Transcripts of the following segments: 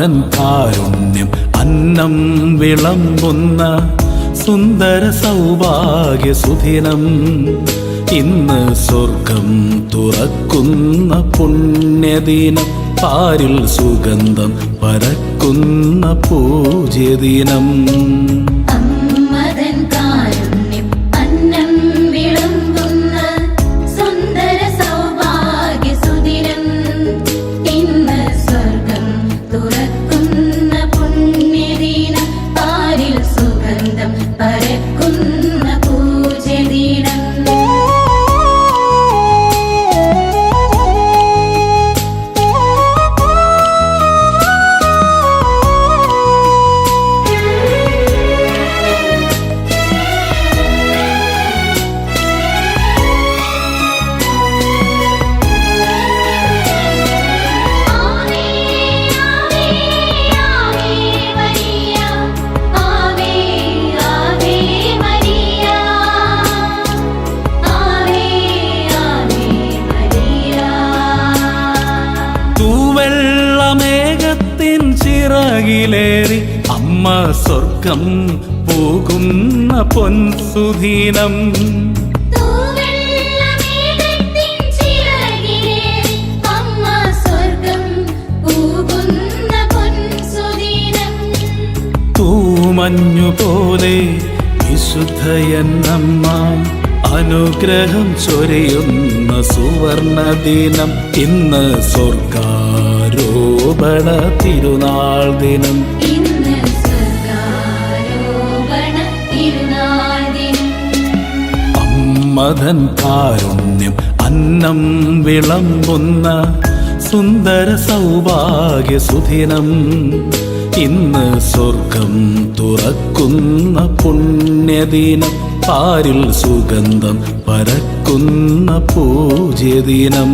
മമ്മതൻ കാരുണ്യം അന്നം വിളമ്പുന്ന സുന്ദര സൗഭാഗ്യ സുദിനം. ഇന്ന് സ്വർഗം തുറക്കുന്ന പുണ്യദിനം, പാരിൽ സുഗന്ധം പരക്കുന്ന പൂജ്യദിനം. മേഘത്തിൻ ചിറകിലേറി അമ്മ സ്വർഗം പോകുന്ന പൊൻസുദിനം. തൂമഞ്ഞുപോലെ വിശുദ്ധയന്നമ്മ അനുഗ്രഹം ചൊരിയുന്ന സുവർണദിനം. ഇന്ന് സ്വർഗാരോപണ തിരുനാൾ ദിനം. അമ്മതൻ കാരുണ്യം അന്നം വിളമ്പുന്ന സുന്ദര സൗഭാഗ്യ സുദിനം. ഇന്ന് സ്വർഗം തുറക്കുന്ന പുണ്യദിനം, പാരിൽ സുഗന്ധം പരക്കുന്ന പൂജ്യദിനം.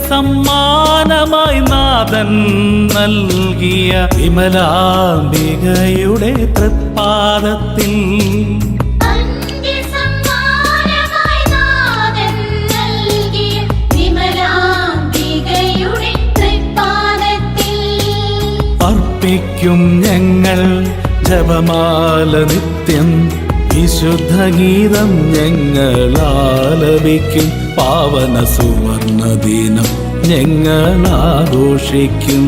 സമ്മാനമായി നാഥൻ നൽകിയ വിമലാംബികയുടെ തൃപ്പാദത്തിൽ അർപ്പിക്കും ഞങ്ങൾ ജപമാല നിത്യം. വിശുദ്ധഗീതം ഞങ്ങൾ ആലപിക്കും. പാവന സുവർണദിനം ഞങ്ങൾ ആഘോഷിക്കും.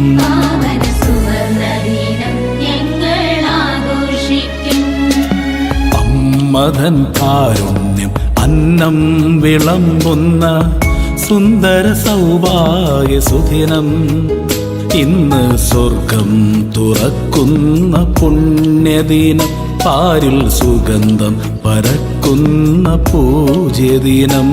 അമ്മതൻ കാരുണ്യം അന്നം വിളമ്പുന്ന സുന്ദര സൗഭാഗ്യ സുദിനം. ഇന്ന് സ്വർഗം തുറക്കുന്ന പുണ്യദിനം, പാരിൽ സുഗന്ധം പരക്കുന്ന പൂജ്യദിനം.